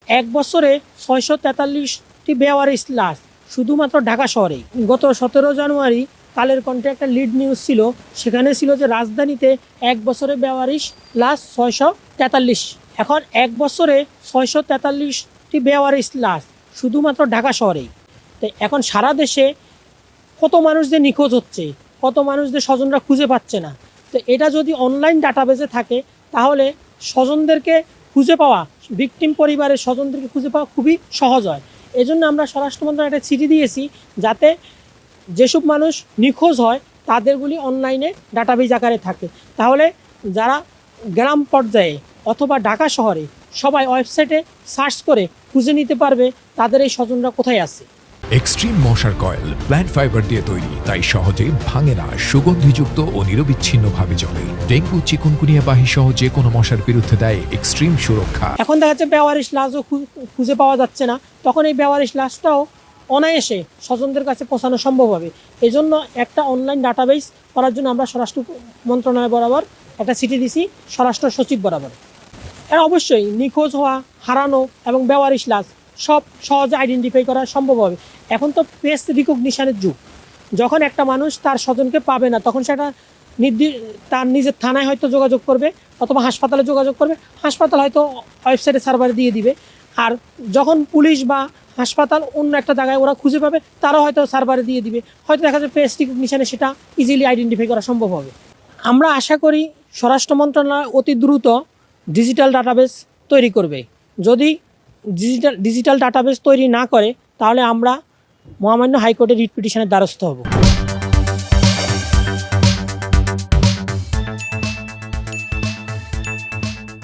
এক বছরে 643টি বেওয়ারিশ লাশ শুধুমাত্র ঢাকা শহরেই। গত 17 জানুয়ারি কালের কণ্ঠে একটা লিড নিউজ ছিল, সেখানে ছিল যে রাজধানীতে এক বছরে বেওয়ারিশ লাশ 643। এখন এক বছরে 643টি বেওয়ারিশ লাশ শুধুমাত্র ঢাকা শহরেই। তো এখন সারা দেশে কত মানুষ যে নিখোঁজ হচ্ছে, কত মানুষ যে স্বজনরা খুঁজে পাচ্ছে না। তো এটা যদি অনলাইন ডাটাবেজে থাকে তাহলে স্বজনদেরকে খুঁজে পাওয়া, ভিকটিম পরিবারের স্বজনদেরকে খুঁজে পাওয়া খুবই সহজ হয়। এজন্য আমরা স্বরাষ্ট্র মন্ত্রণালয়ে একটা চিঠি দিয়েছি যাতে যেসব মানুষ নিখোঁজ হয় তাদেরগুলি অনলাইনে ডাটাবেজ আকারে থাকে। তাহলে যারা গ্রাম পর্যায়ে অথবা ঢাকা শহরে সবাই ওয়েবসাইটে সার্চ করে খুঁজে নিতে পারবে তাদের এই স্বজনরা কোথায় আছে। এক্সট্রিম মশার কয়েল প্ল্যান্ট ফাইবার দিয়ে তৈরি, তাই সহজে ভাঙে না, সুগন্ধিযুক্ত ও নিরবিচ্ছিন্নভাবে জ্বলে। ডেঙ্গু, চিকুনগুনিয়া বাহি সহ যে কোনো মশার বিরুদ্ধে দেয় এক্সট্রিম সুরক্ষা। এখন দেখা যাচ্ছে বেওয়ারিশ লাশও খুঁজে পাওয়া যাচ্ছে না, তখন এই বেওয়ারিশ লাশটাও অনায়াসে স্বজনদের কাছে পৌঁছানো সম্ভব হবে। এই জন্য একটা অনলাইন ডাটাবেস করার জন্য আমরা স্বরাষ্ট্র মন্ত্রণালয় বরাবর একটা চিঠি দিছি, স্বরাষ্ট্র সচিব বরাবর। এরা অবশ্যই নিখোঁজ হওয়া, হারানো এবং বেওয়ারিশ লাশ সব সহজে আইডেন্টিফাই করা সম্ভব হবে। এখন তো ফেস রিকগনিশনের যুগ। যখন একটা মানুষ তার স্বজনকে পাবে না তখন সেটা তার নিজের থানায় হয়তো যোগাযোগ করবে অথবা হাসপাতালে যোগাযোগ করবে, হাসপাতাল হয়তো ওয়েবসাইটে সার্ভারে দিয়ে দিবে। আর যখন পুলিশ বা হাসপাতাল অন্য একটা জায়গায় ওরা খুঁজে পাবে তারাও হয়তো সার্ভারে দিয়ে দিবে, হয়তো দেখা যাবে ফেস রিকগনিশনে সেটা ইজিলি আইডেন্টিফাই করা সম্ভব হবে। আমরা আশা করি স্বরাষ্ট্র মন্ত্রণালয় অতি দ্রুত ডিজিটাল ডাটাবেস তৈরি করবে। যদি ডিজিটাল ডাটাবেস তৈরি না করে তাহলে আমরা মহামান্য হাইকোর্টের রিট পিটিশনের দ্বারস্থ হব।